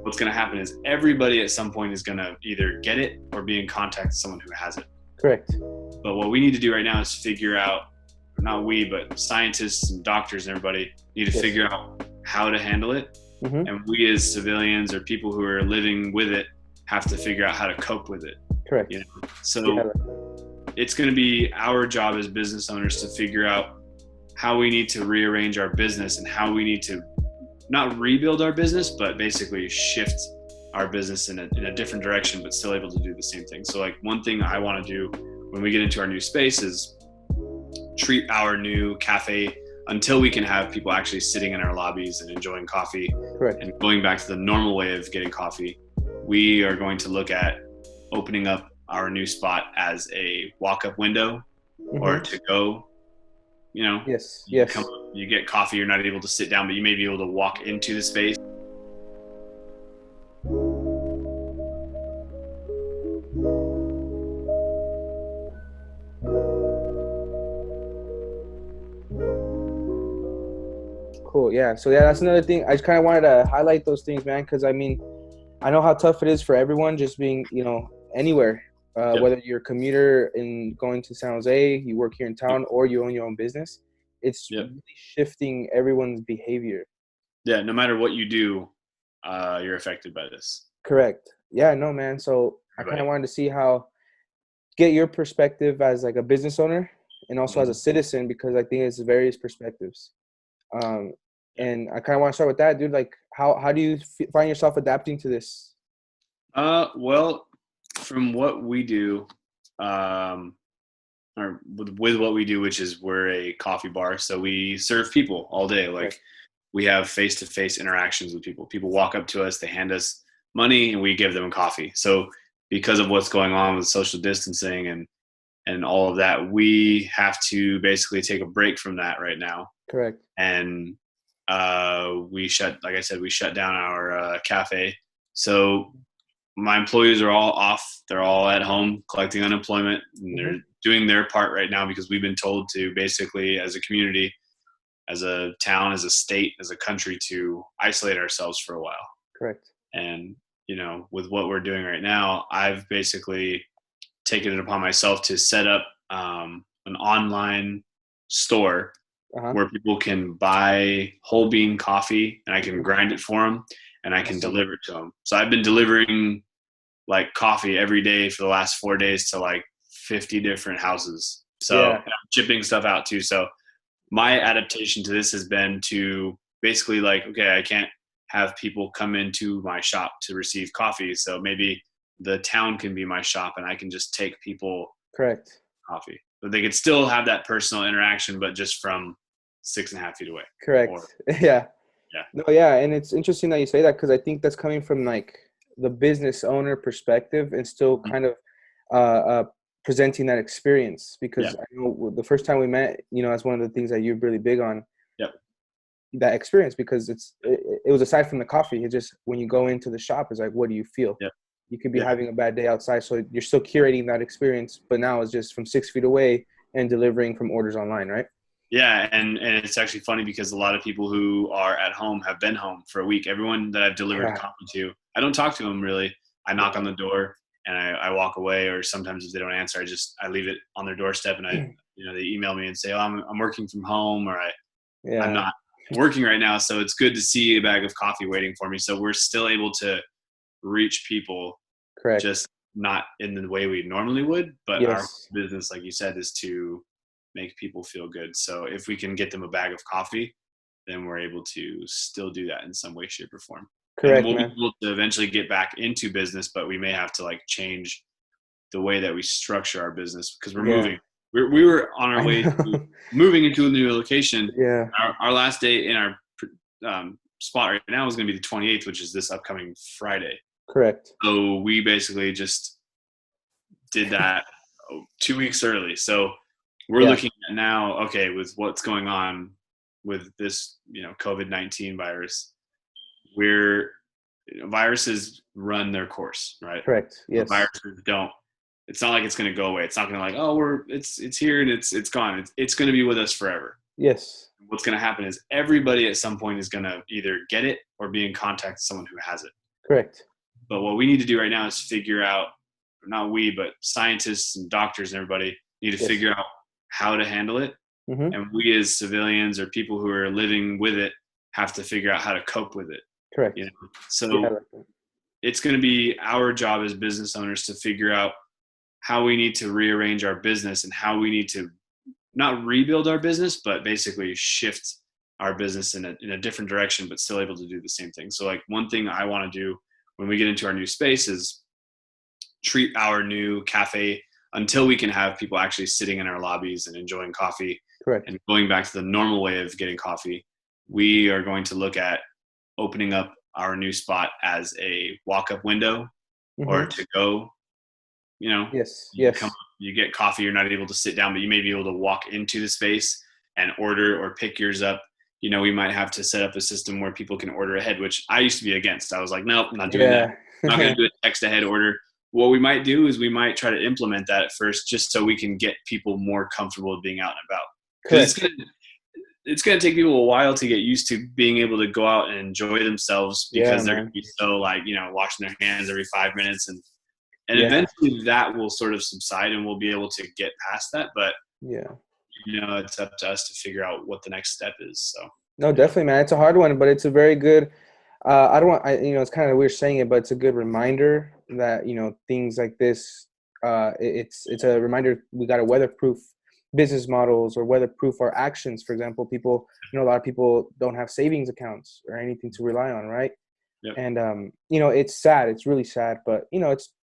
what's going to happen is everybody at some point is going to either get it or be in contact with someone who has it. Correct. But what we need to do right now is figure out, not we, but scientists and doctors and everybody need to figure out how to handle it. Mm-hmm. And we as civilians or people who are living with it have to figure out how to cope with it. Correct. So it's going to be our job as business owners to figure out how we need to rearrange our business and how we need to not rebuild our business, but basically shift our business in a different direction, but still able to do the same thing. So like one thing I want to do when we get into our new space is treat our new cafe until we can have people actually sitting in our lobbies and enjoying coffee. Correct. And going back to the normal way of getting coffee, we are going to look at opening up our new spot as a walk-up window or to go, Yes. You get coffee, you're not able to sit down, but you may be able to walk into the space. Cool. Yeah. So that's another thing. I just kind of wanted to highlight those things, man, because I mean, I know how tough it is for everyone just being, anywhere, whether you're a commuter and going to San Jose, you work here in town, or you own your own business. It's really shifting everyone's behavior. Yeah. No matter what you do, you're affected by this. Correct. Yeah. No, man. So I kind of wanted to see get your perspective as like a business owner and also as a citizen, because I think it's various perspectives. And I kind of want to start with that, dude. Like, how do you find yourself adapting to this? Well, from what we do, or with what we do, which is we're a coffee bar, so we serve people all day. Like we have face-to-face interactions with people. People walk up to us, they hand us money, and we give them coffee. So because of what's going on with social distancing and all of that, we have to basically take a break from that right now. Correct. And we shut down our cafe. So my employees are all off. They're all at home collecting unemployment, and they're doing their part right now because we've been told to basically, as a community, as a town, as a state, as a country, to isolate ourselves for a while. Correct. And, with what we're doing right now, I've basically taken it upon myself to set up an online store where people can buy whole bean coffee, and I can grind it for them and I can deliver it to them. So I've been delivering like coffee every day for the last 4 days to like 50 different houses. So I'm shipping stuff out too. So my adaptation to this has been to basically like, okay, I can't have people come into my shop to receive coffee. So maybe the town can be my shop and I can just take people coffee. But they could still have that personal interaction, but just from 6.5 feet away. Correct. Yeah. No, yeah. And it's interesting that you say that, because I think that's coming from like the business owner perspective and still kind of presenting that experience, because I know the first time we met, that's one of the things that you're really big on. That experience, because it was aside from the coffee, it's just when you go into the shop, it's like, what do you feel? You could be having a bad day outside, so you're still curating that experience, but now it's just from 6 feet away and delivering from orders online, right? Yeah, and it's actually funny because a lot of people who are at home have been home for a week. Everyone that I've delivered coffee to, I don't talk to them really. I knock on the door and I walk away, or sometimes if they don't answer, I leave it on their doorstep, and they email me and say, oh, I'm working from home, or I'm not working right now, so it's good to see a bag of coffee waiting for me. So we're still able to reach people, just not in the way we normally would, but our business, like you said, is to make people feel good. So if we can get them a bag of coffee, then we're able to still do that in some way, shape, or form. Correct. And we'll be able to eventually get back into business, but we may have to like change the way that we structure our business, because we're moving. We were on our way to moving into a new location. Our last day in our spot right now is going to be the 28th, which is this upcoming Friday. Correct. So we basically just did that 2 weeks early. So we're looking at now, okay, with what's going on with this, COVID-19 virus, viruses run their course, right? Correct. Yes. Viruses don't. It's not like it's going to go away. It's not going to like, oh, it's here and it's gone. It's going to be with us forever. Yes. What's going to happen is everybody at some point is going to either get it or be in contact with someone who has it. Correct. But what we need to do right now is figure out, not we, but scientists and doctors and everybody need to figure out how to handle it. Mm-hmm. And we as civilians or people who are living with it have to figure out how to cope with it. Correct. So it's going to be our job as business owners to figure out how we need to rearrange our business and how we need to not rebuild our business, but basically shift our business in a different direction, but still able to do the same thing. So like one thing I want to do when we get into our new space is treat our new cafe until we can have people actually sitting in our lobbies and enjoying coffee. Correct. And going back to the normal way of getting coffee, we are going to look at opening up our new spot as a walk-up window or to go, you get coffee, you're not able to sit down, but you may be able to walk into the space and order or pick yours up. We might have to set up a system where people can order ahead, which I used to be against. I was like, nope, I'm not doing that. I'm not going to do a text ahead order. What we might do is we might try to implement that at first just so we can get people more comfortable with being out and about. Because it's going to take people a while to get used to being able to go out and enjoy themselves because they're going to be so washing their hands every 5 minutes. And eventually that will sort of subside and we'll be able to get past that. But it's up to us to figure out what the next step is. So no, definitely, man. It's a hard one, but it's a very good. It's kind of weird saying it, but it's a good reminder that things like this. It's a reminder we got to weatherproof business models or weatherproof our actions. For example, people, a lot of people don't have savings accounts or anything to rely on, right? Yep. And it's sad. It's really sad, but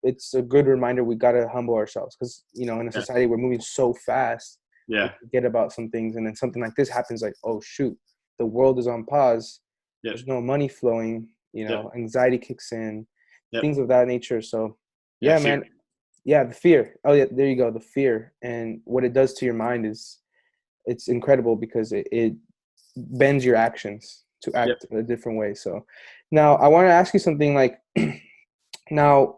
it's a good reminder we got to humble ourselves because in a society we're moving so fast. Yeah. Forget about some things, and then something like this happens. Like, oh shoot, the world is on pause. Yep. There's no money flowing. Anxiety kicks in, things of that nature. So, man. Yeah, the fear. Oh, yeah, there you go. The fear and what it does to your mind it's incredible because it bends your actions to act a different way. So, now I want to ask you something. Like, now,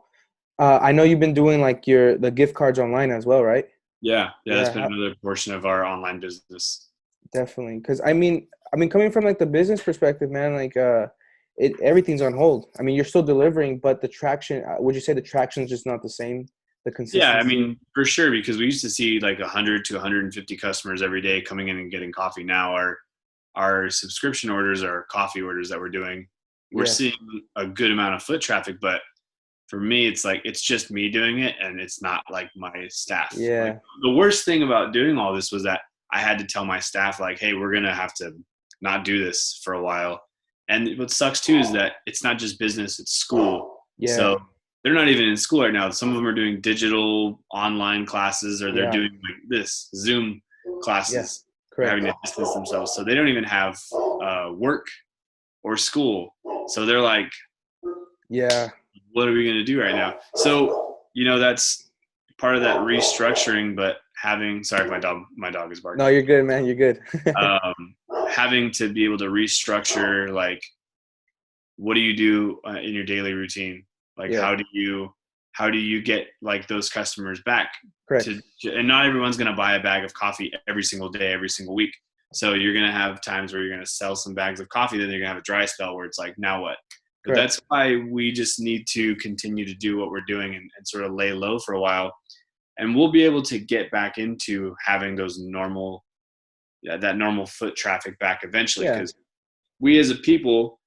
I know you've been doing like the gift cards online as well, right? Yeah, that's been another portion of our online business. Definitely, because I mean, coming from like the business perspective, man, like everything's on hold. I mean, you're still delivering, but the traction. Would you say the traction is just not the same? The consistency? Yeah, I mean, for sure, because we used to see like 100 to 150 customers every day coming in and getting coffee. Now our subscription orders, our coffee orders that we're doing, we're seeing a good amount of foot traffic, but for me, it's like, it's just me doing it and it's not like my staff. Yeah. Like, the worst thing about doing all this was that I had to tell my staff like, hey, we're going to have to not do this for a while. And what sucks too is that it's not just business, it's school. Yeah. So they're not even in school right now. Some of them are doing digital online classes or they're doing like this Zoom classes. They're having to distance themselves. So they don't even have work or school. So they're like, what are we going to do right now? So, that's part of that restructuring, but sorry, my dog is barking. No, you're good, man. You're good. Having to be able to restructure, like, what do you do in your daily routine? Like, how do you get like those customers back? Correct. And not everyone's going to buy a bag of coffee every single day, every single week. So you're going to have times where you're going to sell some bags of coffee. Then you're going to have a dry spell where it's like, now what? But that's why we just need to continue to do what we're doing and sort of lay low for a while. And we'll be able to get back into having those that normal foot traffic back eventually. Because we as a people,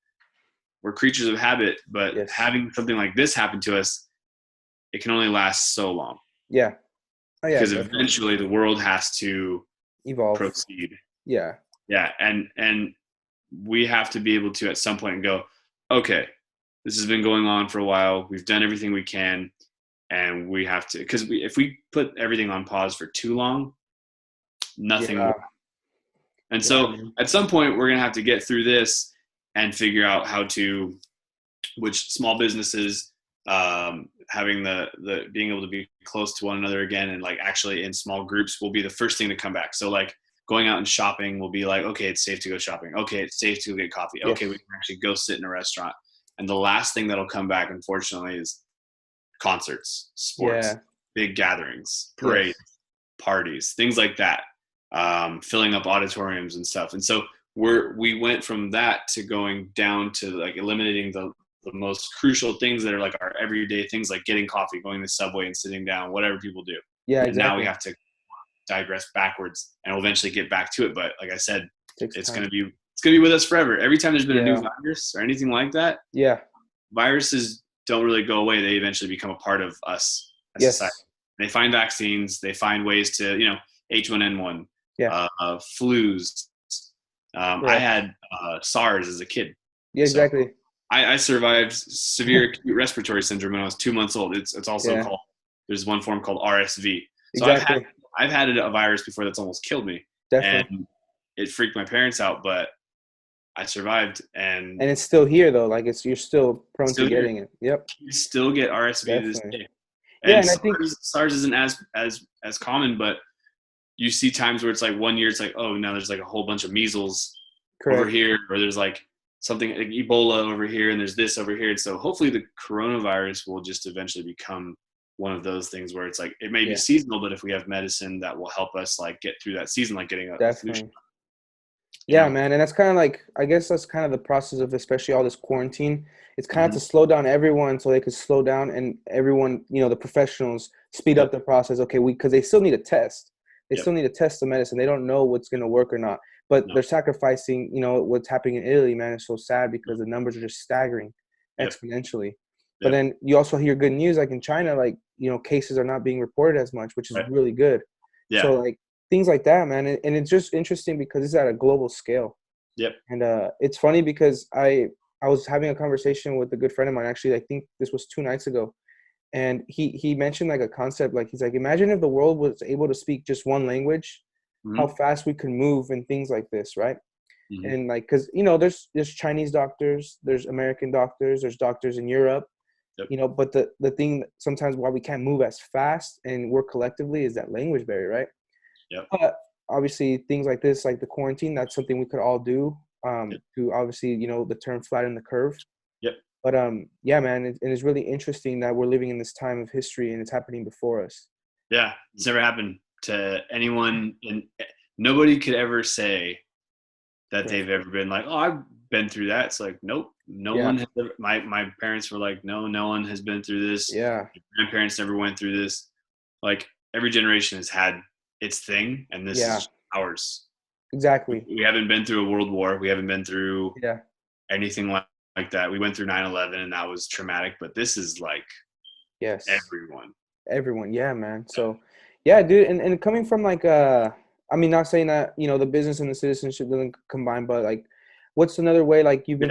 we're creatures of habit, but having something like this happen to us, it can only last so long. Yeah. Oh, yeah, because eventually the world has to evolve, proceed. Yeah. Yeah. And we have to be able to at some point go, okay, this has been going on for a while. We've done everything we can, and we have to, because if we put everything on pause for too long, nothing will. And so at some point we're going to have to get through this and figure out how to, which small businesses, having the being able to be close to one another again and like actually in small groups will be the first thing to come back. So like going out and shopping will be like, okay, it's safe to go shopping. Okay, it's safe to go get coffee. Okay, we can actually go sit in a restaurant. And the last thing that'll come back, unfortunately, is concerts, sports, big gatherings, parades, parties, things like that. filling up auditoriums and stuff. And so we went from that to going down to like eliminating the most crucial things that are like our everyday things, like getting coffee, going to the subway and sitting down, whatever people do. Yeah, and now we exactly. have to digress backwards, and we'll eventually get back to it. But like I said, it's going to be with us forever. Every time there's been a new virus or anything like that, viruses don't really go away. They eventually become a part of us as society. They find vaccines. They find ways to, H1N1, flus. I had SARS as a kid. Yeah, exactly. So I survived severe acute respiratory syndrome when I was 2 months old. It's also called, there's one form called RSV. So I've had a virus before that's almost killed me. Definitely. And it freaked my parents out, but I survived. And it's still here though. Like you're still prone to getting it. Yep. You still get RSV to this day. And I think SARS isn't as common, but you see times where it's like 1 year, it's like, oh, now there's like a whole bunch of measles over here, or there's like something like Ebola over here, and there's this over here. And so hopefully the coronavirus will just eventually become one of those things where it's like, it may be seasonal, but if we have medicine that will help us like get through that season, like getting a flu shot. Yeah, man. And that's kind of like, I guess that's kind of the process of especially all this quarantine. It's kind of to slow down everyone so they could slow down, and everyone, the professionals speed up the process. Okay, because they still need a test. They still need to test the medicine. They don't know what's going to work or not. But they're sacrificing, what's happening in Italy, man, is so sad because the numbers are just staggering exponentially. But then you also hear good news, like in China, like, cases are not being reported as much, which is really good. Yeah. So, like, things like that, man. And it's just interesting because it's at a global scale. Yep. And it's funny because I was having a conversation with a good friend of mine. Actually, I think this was 2 nights ago. And he mentioned like a concept, like he's like, imagine if the world was able to speak just one language, how fast we could move and things like this, right? And like, because there's Chinese doctors, there's American doctors, there's doctors in Europe, but the thing sometimes why we can't move as fast and work collectively is that language barrier, right? But obviously things like this, like the quarantine, that's something we could all do to obviously, the term flatten the curve. But yeah, man, and it's really interesting that we're living in this time of history and it's happening before us. Yeah, it's never happened to anyone, and nobody could ever say that they've ever been like, oh, I've been through that. It's like, nope, no one has ever, my parents were like, no one has been through this. Yeah. My grandparents never went through this. Like every generation has had its thing, and this is ours. Exactly. We haven't been through a world war. We haven't been through anything like that. We went through 9/11 and that was traumatic, but this is like everyone. Yeah, man. So yeah, dude. And coming from like, I mean, not saying that, the business and the citizenship doesn't combine, but like, what's another way, like you've been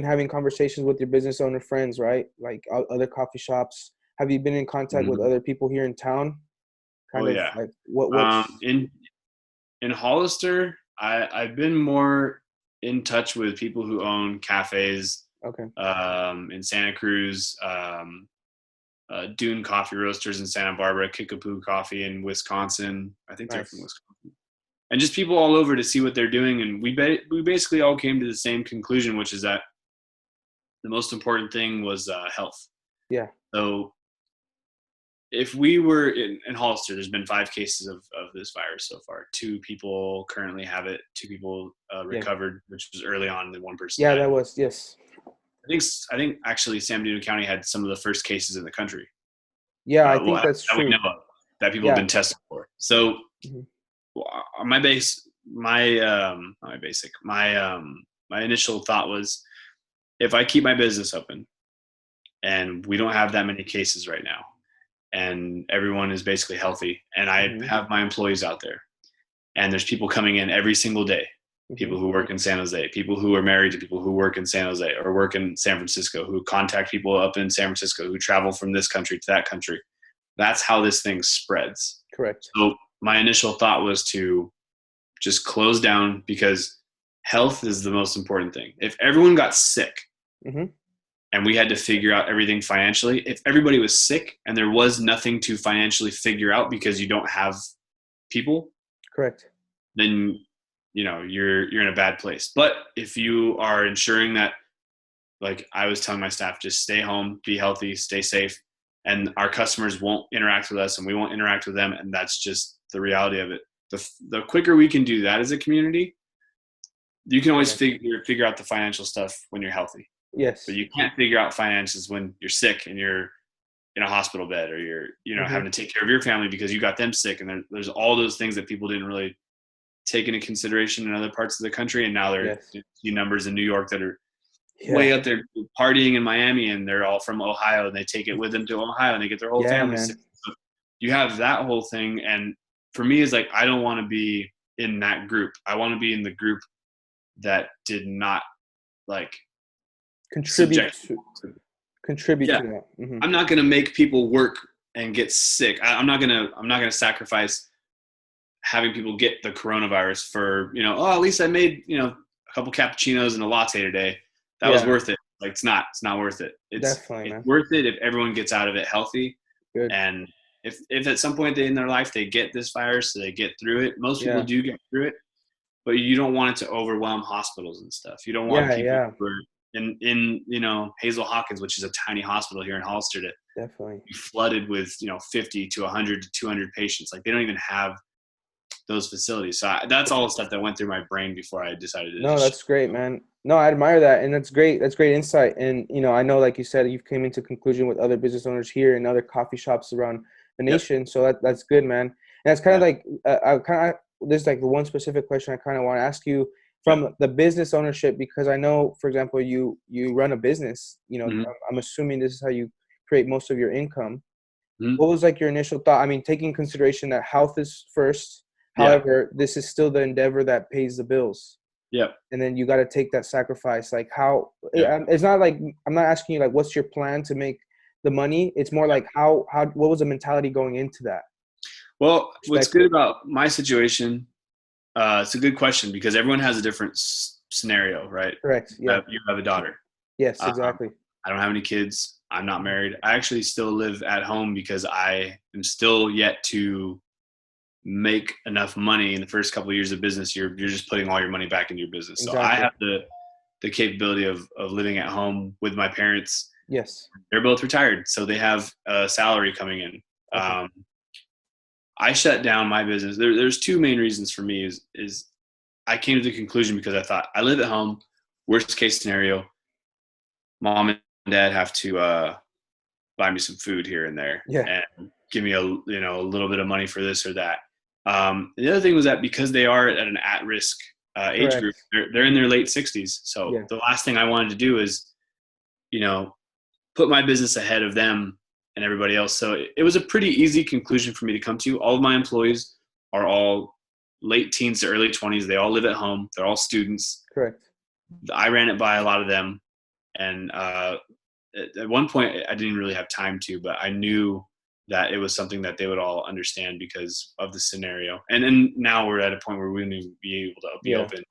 having conversations with your business owner friends, right? Like other coffee shops. Have you been in contact with other people here in town? Like what in Hollister, I've been more in touch with people who own cafes. Okay. In Santa Cruz, Dune Coffee Roasters in Santa Barbara, Kickapoo Coffee in Wisconsin. I think they're from Wisconsin. And just people all over to see what they're doing. And we basically all came to the same conclusion, which is that the most important thing was health. Yeah. So if we were in Hollister, there's been 5 cases of this virus so far. 2 people currently have it. 2 people recovered, which was early on. The 1 person. Yeah, that was I think actually San Bernardino County had some of the first cases in the country. Yeah, I think that's true. That we know of, that people have been tested for. So my initial thought was, if I keep my business open and we don't have that many cases right now, and everyone is basically healthy, and I have my employees out there, and there's people coming in every single day, people who work in San Jose, people who are married to people who work in San Jose or work in San Francisco, who contact people up in San Francisco, who travel from this country to that country. That's how this thing spreads. Correct. So my initial thought was to just close down, because health is the most important thing. If everyone got sick and we had to figure out everything financially, if everybody was sick and there was nothing to financially figure out because you don't have people, correct, then you're in a bad place. But if you are ensuring that, like I was telling my staff, just stay home, be healthy, stay safe, and our customers won't interact with us and we won't interact with them, and that's just the reality of it. the quicker we can do that as a community, you can always figure out the financial stuff when you're healthy. Yes. But you can't figure out finances when you're sick and you're in a hospital bed, or you're, having to take care of your family because you got them sick. And there's all those things that people didn't really take into consideration in other parts of the country. And now they're see numbers in New York that are way up there partying in Miami, and they're all from Ohio, and they take it with them to Ohio and they get their whole family sick. So you have that whole thing. And for me, it's like, I don't want to be in that group. I want to be in the group that did not like contribute to that. Mm-hmm. I'm not going to make people work and get sick. I'm not going to sacrifice having people get the coronavirus for, at least I made, a couple cappuccinos and a latte today. That was worth it. Like, it's not worth it. It's worth it if everyone gets out of it healthy. Good. And if at some point in their life they get this virus, so they get through it. Most people do get through it, but you don't want it to overwhelm hospitals and stuff. You don't want people who are in Hazel Hawkins, which is a tiny hospital here in Hollister, to be flooded with 50 to 100 to 200 patients. Like, they don't even have those facilities. So that's all the stuff that went through my brain before I decided to. No, that's great, man. No, I admire that, and that's great. That's great insight. And I know, like you said, you've came into conclusion with other business owners here and other coffee shops around the nation. So that's good, man. And that's kind of like there's like the one specific question I kind of want to ask you from the business ownership, because I know, for example, you run a business. Mm-hmm. I'm assuming this is how you create most of your income. Mm-hmm. What was like your initial thought? I mean, taking consideration that health is first. However, this is still the endeavor that pays the bills. Yep. And then you got to take that sacrifice. Like, how it's not like, I'm not asking you like, what's your plan to make the money? It's more like what was the mentality going into that? Well, what's good about my situation, it's a good question, because everyone has a different scenario, right? Correct. Yeah. You have a daughter. Yes, exactly. I don't have any kids. I'm not married. I actually still live at home because I am still yet to make enough money in the first couple of years of business. You're just putting all your money back into your business. Exactly. So I have the capability of living at home with my parents. Yes. They're both retired, so they have a salary coming in. Okay. I shut down my business. There's two main reasons for me is I came to the conclusion because I thought, I live at home, worst case scenario, mom and dad have to buy me some food here and there and give me a little bit of money for this or that. The other thing was that because they are at an at-risk age group, they're in their late 60s. So the last thing I wanted to do is, put my business ahead of them and everybody else. So it was a pretty easy conclusion for me to come to. All of my employees are all late teens to early 20s. They all live at home. They're all students. Correct. I ran it by a lot of them. And at one point, I didn't really have time to, but I knew that it was something that they would all understand because of the scenario. And then now we're at a point where we wouldn't even be able to be open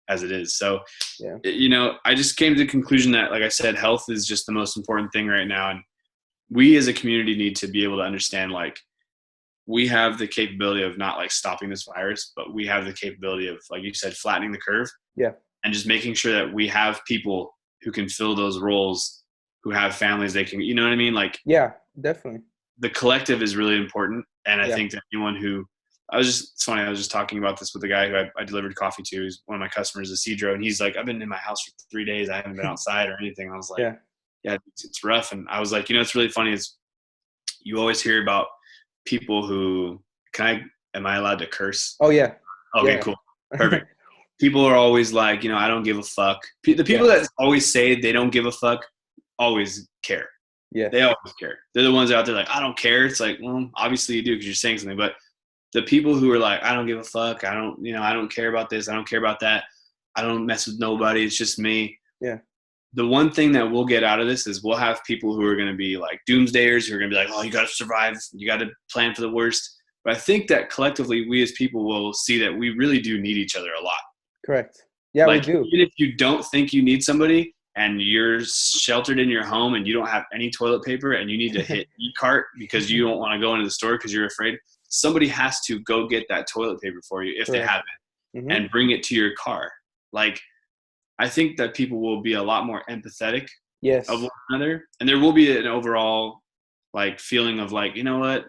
as it is. So, I just came to the conclusion that, like I said, health is just the most important thing right now. And we as a community need to be able to understand, like, we have the capability of not like stopping this virus, but we have the capability of, like you said, flattening the curve. Yeah. And just making sure that we have people who can fill those roles, who have families they can, you know what I mean? Like, yeah, definitely. The collective is really important. And I think that anyone who, it's funny, I was just talking about this with a guy who I delivered coffee to. He's one of my customers, Isidro, and he's like, I've been in my house for 3 days. I haven't been outside or anything. I was like, yeah, it's rough. And I was like, it's really funny is you always hear about people who, am I allowed to curse? Oh yeah. Okay, cool. Perfect. People are always like, I don't give a fuck. The people that always say they don't give a fuck always care. Yeah. They always care. They're the ones out there like, I don't care. It's like, well, obviously you do because you're saying something. But the people who are like, I don't give a fuck. I don't care about this. I don't care about that. I don't mess with nobody. It's just me. Yeah. The one thing that we'll get out of this is we'll have people who are going to be like doomsdayers, who are going to be like, oh, you got to survive. You got to plan for the worst. But I think that collectively we as people will see that we really do need each other a lot. Correct. Yeah, like, we do. Even if you don't think you need somebody and you're sheltered in your home and you don't have any toilet paper and you need to hit e-cart because you don't want to go into the store because you're afraid, somebody has to go get that toilet paper for you if they have it and bring it to your car. Like, I think that people will be a lot more empathetic of one another. And there will be an overall like feeling of like, you know what?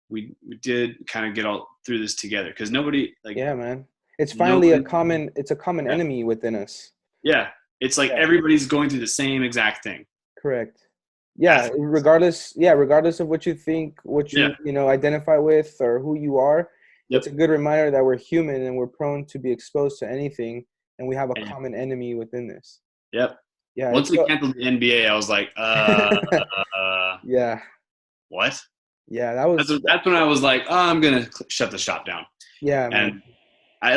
we did kind of get all through this together, because nobody yeah, man, it's finally nobody, it's a common yeah, enemy within us. yeah, it's like Yeah, everybody's going through the same exact thing. correct. Yeah, Athletes. regardless of what you think, what Yeah. you know identify with, or who you are, Yep. it's a good reminder that we're human and we're prone to be exposed to anything, and we have a And, common enemy within this. yep. Yeah, Once it's we so. canceled the NBA, I was like, Yeah, what? yeah, that was. That's when I was like, oh, I'm gonna shut the shop down. Yeah, man. And I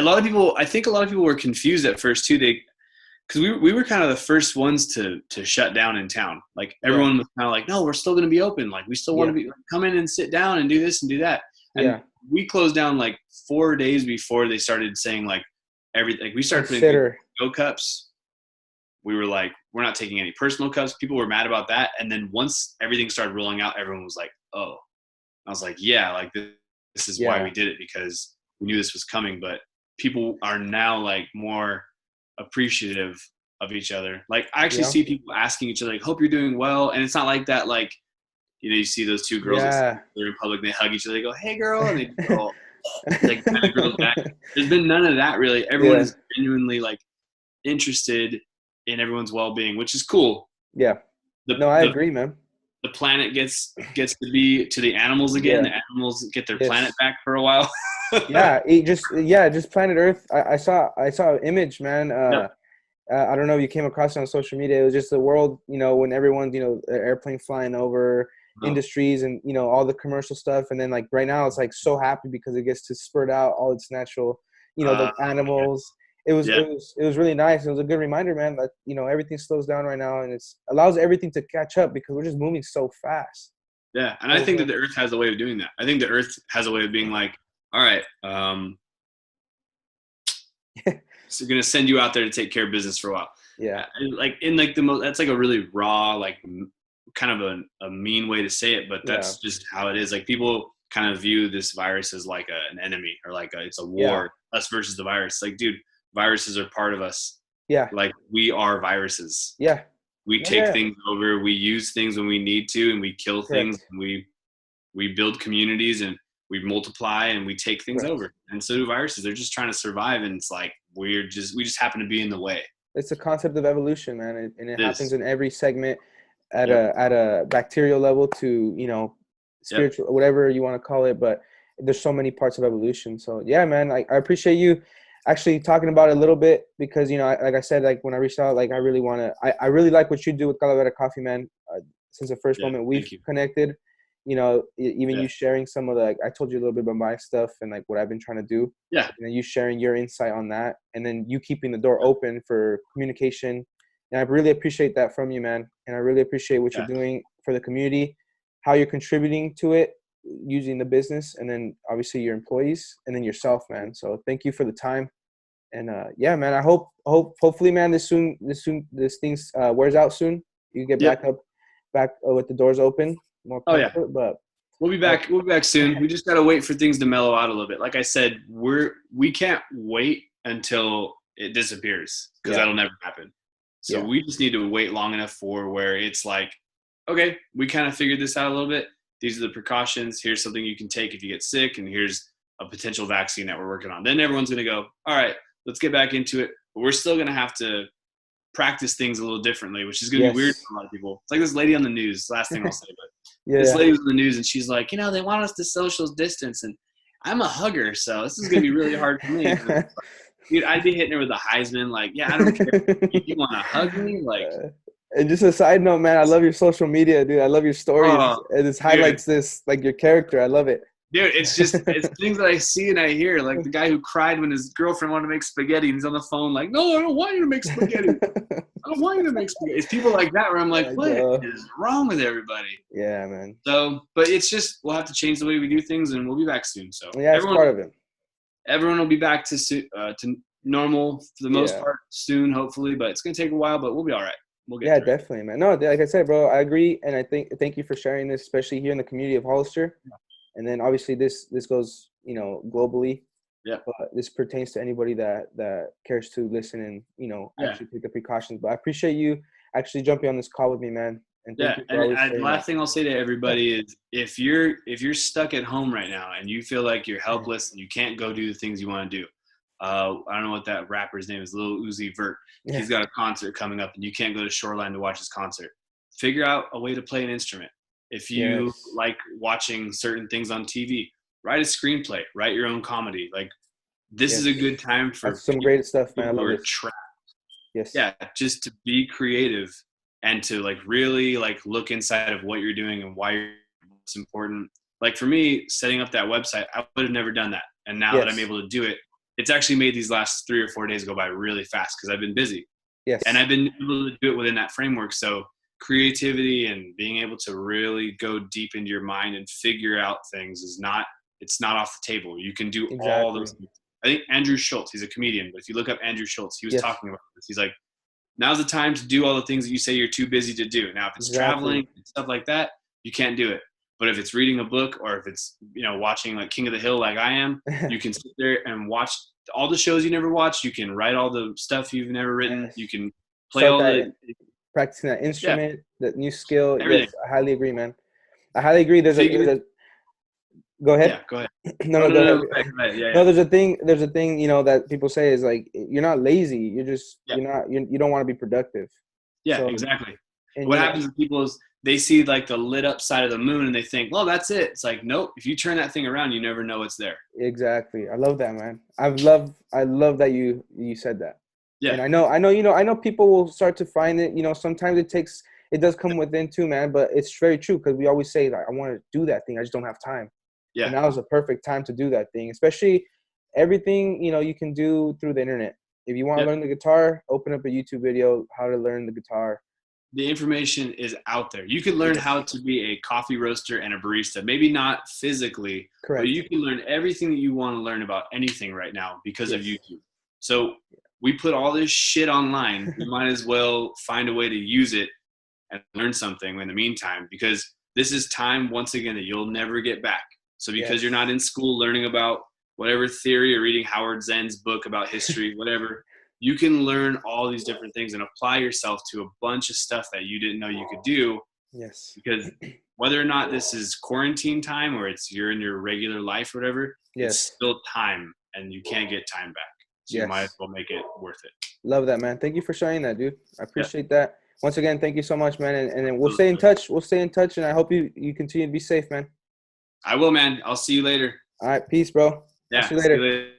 think a lot of people were confused at first too. Because we were kind of the first ones to shut down in town. Like Yeah, everyone was kind of like, no, we're still going to be open. Like we still want to yeah, be, come in and sit down and do this and do that. And yeah. we closed down like 4 days before they started saying like everything. Like we started putting things Consider. in go cups. We were like, we're not taking any personal cups. People were mad about that. And then once everything started rolling out, everyone was like, oh. I was like, yeah, like this is why Yeah, we did it, because we knew this was coming. But people are now like more appreciative of each other. Like I actually yeah, see people asking each other, like, hope you're doing well. And it's not like that, like, you see those two girls that yeah. they're in public and they hug each other, they go, hey girl, and they go, like kind of girls back. There's been none of that really. Everyone Yeah, is genuinely like interested in everyone's well-being, which is cool. yeah. The No, I the agree, man. the planet gets to be to the animals again. Yeah. The animals get their planet Yes. back for a while. Yeah. Just planet Earth. I saw an image, man. Yep. I don't know if you came across it on social media. It was just the world, when everyone's, airplane flying over Oh, industries and, all the commercial stuff. And then like right now it's like so happy because it gets to spurt out all its natural, the yeah. animals. It was, Yeah. it was, it was really nice. It was a good reminder, man, that, everything slows down right now and it's allows everything to catch up because we're just moving so fast. Yeah. And I So think that the Earth has a way of doing that. I think the Earth has a way of being like, all right, so we're gonna send you out there to take care of business for a while. yeah, Like in like the most, that's like a really raw, like kind of a mean way to say it, but yeah, that's just how it is. Like people kind of view this virus as like an enemy, or like it's a yeah, war, us versus the virus. Like, dude, viruses are part of us. yeah, Like we are viruses. yeah, We yeah, take yeah. things over. We use things when we need to, and we kill things. Correct, And we build communities, and we multiply, and we take things correct. over. And so do viruses. They're just trying to survive, and it's like we just happen to be in the way. It's a concept of evolution, man, and it happens This. in every segment, at Yep. a bacterial level to Yep. spiritual, whatever you want to call it. But there's so many parts of evolution. So yeah, man, I appreciate you actually talking about it a little bit because like I said, like when I reached out, like I really want to, I really like what you do with Calavera Coffee, man. Since the first Yeah. moment we've Thank you. connected, even Yeah. you sharing some of the, like, I told you a little bit about my stuff and like what I've been trying to do, Yeah. and then you sharing your insight on that, and then you keeping the door open for communication. And I really appreciate that from you, man. And I really appreciate what you're Yeah. doing for the community, how you're contributing to it using the business, and then obviously your employees, and then yourself, man. So thank you for the time. And yeah, man, I hopefully, man, this things wears out soon. You get Yep. back with the doors open, more Oh yeah. comfort. But We'll be back. We'll be back soon. We just gotta wait for things to mellow out a little bit. Like I said, we can't wait until it disappears, because yeah, that'll never happen. So yeah, we just need to wait long enough for where it's like, okay, we kind of figured this out a little bit. These are the precautions. Here's something you can take if you get sick, and here's a potential vaccine that we're working on. Then everyone's gonna go, all right, let's get back into it. But we're still gonna have to practice things a little differently, which is gonna be weird yes, for a lot of people. It's like this lady on the news. Last thing I'll say, but this yeah. lady was in the news, and she's like, they want us to social distance, and I'm a hugger, so this is gonna be really hard for me. Dude, I'd be hitting her with a Heisman, like, yeah, I don't care. You want to hug me, like, And just a side note, man, I love your social media, dude. I love your stories. oh, It just dude, highlights this, like your character. I love it. dude, it's things that I see and I hear, like the guy who cried when his girlfriend wanted to make spaghetti, and he's on the phone, like, no, I don't want you to make spaghetti. I don't want you to make spaghetti. It's people like that where I'm like, I what know. is wrong with everybody? Yeah, man. So, but it's just we'll have to change the way we do things, and we'll be back soon. So Yeah, it's part of it. everyone will be back to normal for the most Yeah. part soon, hopefully. But it's gonna take a while, but we'll be all right. We'll get Yeah, through it. definitely, man. No, like I said, bro, I agree, and I thank you for sharing this, especially here in the community of Hollister. And then obviously this goes, globally, Yeah, but this pertains to anybody that cares to listen and yeah. actually take the precautions. But I appreciate you actually jumping on this call with me, man. And thank Yeah, you for and always the saying that. last thing I'll say to everybody is if you're stuck at home right now and you feel like you're helpless and you can't go do the things you want to do, I don't know what that rapper's name is, Lil Uzi Vert. Yeah. He's got a concert coming up and you can't go to Shoreline to watch his concert. Figure out a way to play an instrument. If you like watching certain things on TV, write a screenplay, write your own comedy. Like this is a good time for That's some great stuff, man. I people love who are this. trapped. Yes. Yeah, just to be creative and to like really like look inside of what you're doing and why it's important. Like for me, setting up that website, I would have never done that. And now that I'm able to do it, it's actually made these last 3 or 4 days go by really fast because I've been busy. Yes. And I've been able to do it within that framework. So creativity and being able to really go deep into your mind and figure out things it's not off the table. You can do all those things. I think Andrew Schultz, he's a comedian, but if you look up Andrew Schultz, he was talking about this. He's like, now's the time to do all the things that you say you're too busy to do. Now, if it's traveling and stuff like that, you can't do it. But if it's reading a book or if it's, watching like King of the Hill like I am, you can sit there and watch all the shows you never watched. You can write all the stuff you've never written. You can play practicing that instrument, that new skill. Everything. Yes, I highly agree, man. I highly agree. There's a go ahead. Yeah, go ahead. No, go ahead. Yeah. No, there's a thing, that people say is like, you're not lazy. You're just, you don't want to be productive. Yeah, so, exactly. What happens to people is they see like the lit up side of the moon and they think, well, that's it. It's like, nope. If you turn that thing around, you never know it's there. Exactly. I love that, man. I love that you said that. Yeah. And I know people will start to find it, sometimes it does come within too, man, but it's very true. Cause we always say like, I want to do that thing. I just don't have time. Yeah. And now is the perfect time to do that thing, especially everything, you can do through the internet. If you want to learn the guitar, open up a YouTube video, how to learn the guitar. The information is out there. You can learn how to be a coffee roaster and a barista. Maybe not physically, but you can learn everything that you want to learn about anything right now because of YouTube. So we put all this shit online. We might as well find a way to use it and learn something in the meantime, because this is time, once again, that you'll never get back. So because you're not in school learning about whatever theory or reading Howard Zenn's book about history, whatever, you can learn all these different things and apply yourself to a bunch of stuff that you didn't know you could do. Yes. Because whether or not this is quarantine time or you're in your regular life or whatever, it's still time and you can't get time back. So you might as well make it worth it. Love that, man. Thank you for sharing that, dude. I appreciate that. Once again, thank you so much, man. And then we'll stay in touch. And I hope you continue to be safe, man. I will, man. I'll see you later. All right. Peace, bro. Yeah. See you later.